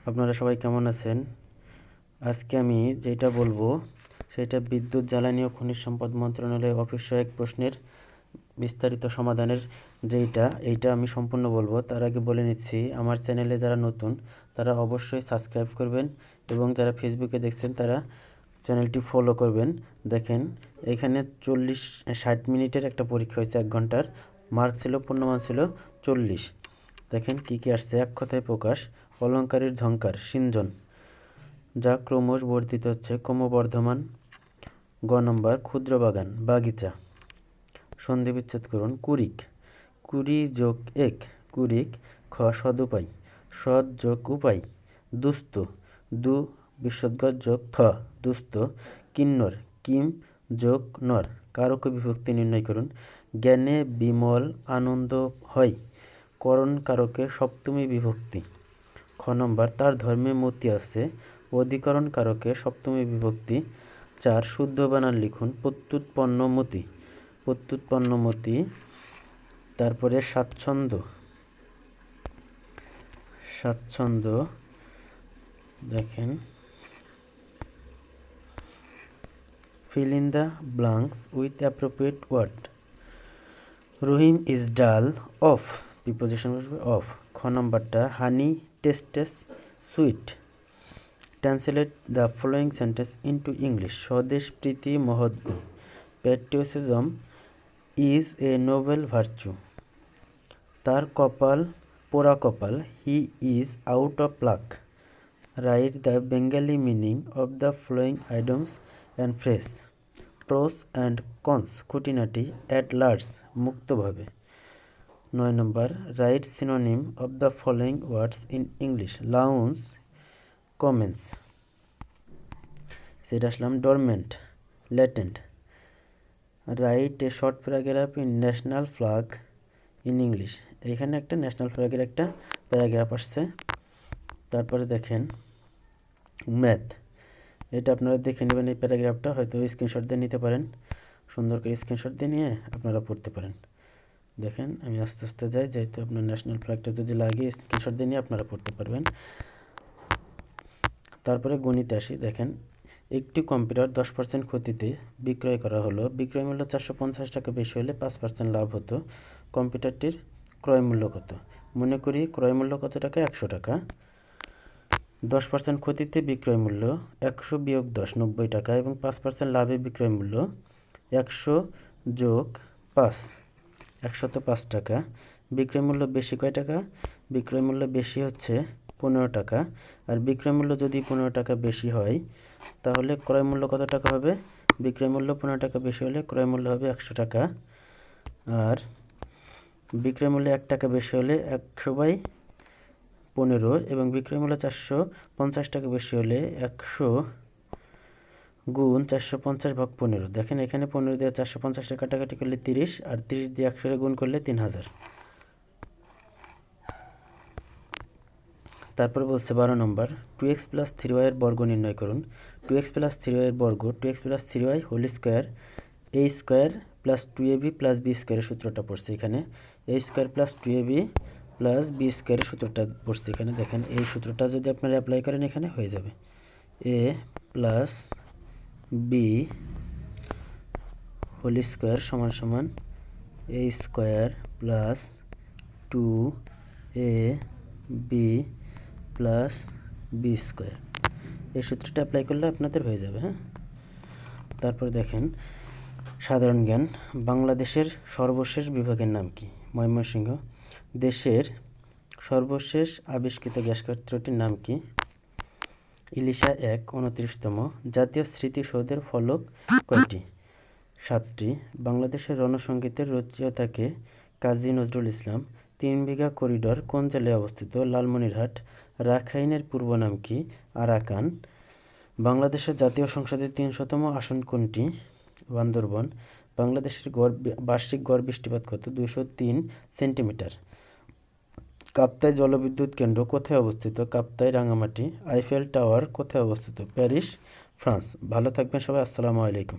আপনারা সবাই কেমন আছেন? আজকে আমি যেটা বলবো সেটা বিদ্যুৎ, জ্বালানি ও খনিজ সম্পদ মন্ত্রণালয় অফিস সহায়ক প্রশ্নের বিস্তারিত সমাধানের এইটা আমি সম্পূর্ণ বলবো। তার আগে বলে নিচ্ছি, আমার চ্যানেলে যারা নতুন তারা অবশ্যই সাবস্ক্রাইব করবেন এবং যারা ফেসবুকে দেখছেন তারা চ্যানেলটি ফলো করবেন। দেখেন, এখানে 60 মিনিটের একটা পরীক্ষা হয়েছে, 1 ঘন্টার। মার্ক ছিল, পূর্ণমান ছিল 40। দেখেন কি কি আসছে। এক কথায় প্রকাশ, অলংকারের ঝংকার, সিঞ্জন, যা ক্রমশ বর্ধিত হচ্ছে, ক্রমবর্ধমান। গ নম্বর, ক্ষুদ্র বাগান, বাগিচা। সন্ধি বিচ্ছেদ করুন। কুড়িক, কুড়ি যোগ এক, কুড়িক। খ, সদুপায়, সদ যোগ উপায়, দুস্থ, দু বিশ্বদ্গত যোগ থ, দুস্থ। কিন্নর, কিম যোগ নর, কারক বিভক্তি নির্ণয় করুন। জ্ঞানে বিমল আনন্দ হয়, করণ কারকে সপ্তমী বিভক্তি। খ নম্বর, তার ধর্মে মতি আছে, অধিকরণ কারকে সপ্তমী বিভক্তি। 4, শুদ্ধ বানান লিখুন। প্রত্যুৎপন্ন মতি, প্রত্যুৎপন্ন মতি। তারপরে স্বাচ্ছন্দ্য, স্বাচ্ছন্দ্য। দেখেন, fill in the blanks with appropriate word. Rahim is dull of, preposition of. খ নম্বরটা, honey tastes sweet. Translate the following sentence into English. স্বদেশ প্রীতি মহৎ গুণ। Patriotism is a noble virtue. তার কপাল পোড়া কপাল, he is out of luck. Write the Bengali meaning of the following items and phrase. Pros and cons, খুঁটিনাটি। At large, মুক্তভাবে। 9 নম্বর, write synonym of the following words in English. Lounge, comments. সেটা আসলাম dormant, latent. Write a short paragraph in national flag in English. এখানে একটা national ফ্ল্যাগের একটা paragraph আসছে। তারপরে দেখেন ম্যাথ, এটা আপনারা দেখে নেবেন। এই প্যারাগ্রাফটা হয়তো স্ক্রিনশট দিয়ে নিতে পারেন, সুন্দর করে স্ক্রিনশট দিয়ে নিয়ে আপনারা পড়তে পারেন। দেখেন, আমি আস্তে আস্তে যাই, যেহেতু আপনার ন্যাশনাল ফ্ল্যাগটা যদি লাগে স্ক্রিনশট দিয়ে নিয়ে আপনারা পড়তে পারবেন। তারপরে গণিতে আসি। দেখেন, একটি কম্পিউটার 10% ক্ষতিতে বিক্রয় করা হলো। বিক্রয় মূল্য 450 টাকা বেশি হলে 5% লাভ হতো। কম্পিউটারটির ক্রয় মূল্য কত? মনে করি ক্রয় মূল্য কত টাকা? 100 টাকা। 10% ক্ষতিতে বিক্রয় মূল্য 100 বিয়োগ 10, 90 টাকা, এবং 5% লাভে বিক্রয় মূল্য 100 যোগ 5, 105 টাকা। বিক্রয় মূল্য বেশি কয় টাকা? বিক্রয় মূল্য বেশি হচ্ছে 15 টাকা। আর বিক্রয় মূল্য যদি 15 টাকা বেশি হয় তাহলে ক্রয় মূল্য কত টাকা হবে? বিক্রয় মূল্য 15 টাকা বেশি হলে ক্রয় মূল্য হবে 100 টাকা। আর বিক্রয় মূল্য 1 টাকা বেশি হলে 100/15, এবং বিক্রয় মূল্য 450 টাকা বেশি হলে 100 গুণ 450/15। দেখেন, এখানে 15 দিয়ে 450 টাকা কাটাকাটি করলে 30, আর 30 দিয়ে 100 গুণ করলে 3000। তারপর বলছে 12 নম্বর, 2x + 3y এর বর্গ নির্ণয় করুন। 2x + 3y এর বর্গ, 2x + 3y whole square, a square plus 2ab plus b স্কোয়ারের সূত্রটা পড়ছে এখানে। a square plus 2ab plus b স্কোয়ারের সূত্রটা পড়ছে এখানে। দেখেন, এই সূত্রটা যদি আপনারা অ্যাপ্লাই করেন এখানে হয়ে যাবে a plus b whole square সমান সমান a square plus 2ab plus B square. এই সূত্রটা অ্যাপ্লাই করলে আপনাদের হয়ে যাবে। হ্যাঁ, তারপর দেখেন সাধারণ জ্ঞান। বাংলাদেশের সর্বশেষ বিভাগের নাম কি? ময়মনসিংহ। দেশের সর্বশেষ আবিষ্কৃত গ্যাস ক্ষেত্রটির নাম কি? ইলিশা 1, 29তম। জাতীয় স্মৃতিসৌধের ফলক কয়টি? 7টি। বাংলাদেশের রণসঙ্গীতের রচয়িতাকে? কাজী নজরুল ইসলাম। 3 বিঘা করিডোর কোন জেলায় অবস্থিত? লালমনিরহাট। রাখাইনের পূর্ব নাম কি? আরাকান। বাংলাদেশের জাতীয় সংসদের 300তম আসন কোনটি? বান্দরবন। বাংলাদেশের বার্ষিক গড় বৃষ্টিপাত কত? 203 সেন্টিমিটার। কাপ্তাই জলবিদ্যুৎ কেন্দ্র কোথায় অবস্থিত? কাপ্তাই, রাঙামাটি। আইফেল টাওয়ার কোথায় অবস্থিত? Paris, France. ভালো থাকবেন সবাই। আসসালামু আলাইকুম।